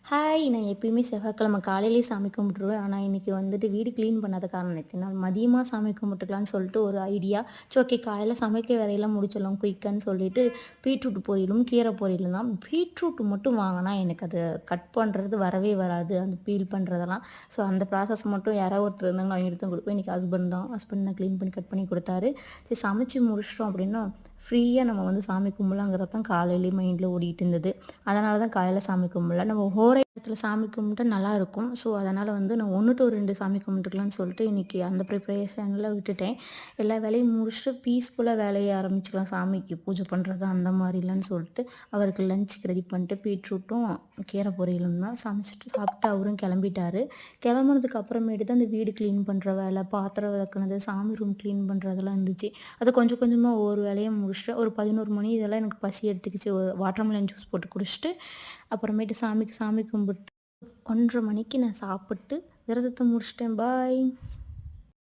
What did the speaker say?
Hi! நான் எப்பயுமே செவ்வாய்க்கிழமை காலையிலேயே சாமி கும்பிட்டுருவேன். ஆனா, இன்னைக்கு வந்துட்டு வீடு கிளீன் பண்ணாத காரணத்தினால் மதியமா சாமி கும்பிட்டுக்கலான்னு சொல்லிட்டு ஒரு ஐடியா. சரி ஓகே காலையில சமைக்க வேலையெல்லாம் முடிச்சிடலாம் குயிக்கான்னு சொல்லிட்டு பீட்ரூட் பொரியலும், கீரை பொரியலும் தான். பீட்ரூட் மட்டும் வாங்குனா எனக்கு அது கட் பண்ணுறது வரவே வராது. அந்த பீல் பண்ணுறதெல்லாம். ஸோ அந்த ப்ராசஸ் மட்டும் யாராவது ஒருத்தர் இருந்தாங்க அவங்க எடுத்து கொடுப்பேன். இன்னைக்கு ஹஸ்பண்ட் தான். ஹஸ்பண்ட் தான் க்ளீன் பண்ணி கட் பண்ணி கொடுத்தாரு. சரி சமைச்சு முடிச்சிட்டோம் அப்படின்னா, ஃப்ரீயா நம்ம வந்து சாமி கும்பலாங்கிறது தான் காலையிலேயே மைண்டில் ஓடிட்டு இருந்தது. அதனால தான் காலையில சாமி கும்பல. நம்ம ஒரே இடத்துல சாமி கும்பிட்டா நல்லாயிருக்கும். ஸோ, அதனால் வந்து நான் 1 டூ 2 சாமி கும்பிட்டுக்கலான்னு சொல்லிட்டு இன்றைக்கி அந்த ப்ரிப்பரேஷனில் விட்டுட்டேன். எல்லா வேலையும் முடிச்சுட்டு பீஸ்ஃபுல்லாக வேலையை ஆரம்பிச்சுக்கலாம். சாமிக்கு பூஜை பண்ணுறது அந்த மாதிரிலான்னு சொல்லிட்டு அவருக்கு லஞ்சுக்கு ரெடி பண்ணிட்டு பீட்ரூட்டும் கீரை பொரியலும் தான் சமைச்சிட்டு சாப்பிட்டு அவரும் கிளம்பிட்டாரு. கிளம்புனதுக்கு அப்புறமேட்டு தான் இந்த வீடு க்ளீன் பண்ணுற வேலை, பாத்திரம் விளக்குனது, சாமி ரூம் க்ளீன் பண்ணுறதெல்லாம் இருந்துச்சு. அது கொஞ்சம் கொஞ்சமாக ஒவ்வொரு வேலையை முடிச்சுட்டு ஒரு 11 மணி இதெல்லாம் எனக்கு பசி எடுத்துக்கிச்சு. ஒரு வாட்டர்மெலன் ஜூஸ் போட்டு குடிச்சிட்டு அப்புறமேட்டு சாமி கும்பிட்டு 1:30 மணிக்கு நான் சாப்பிட்டு விரதத்தை முடிச்சிட்டேன். பாய்.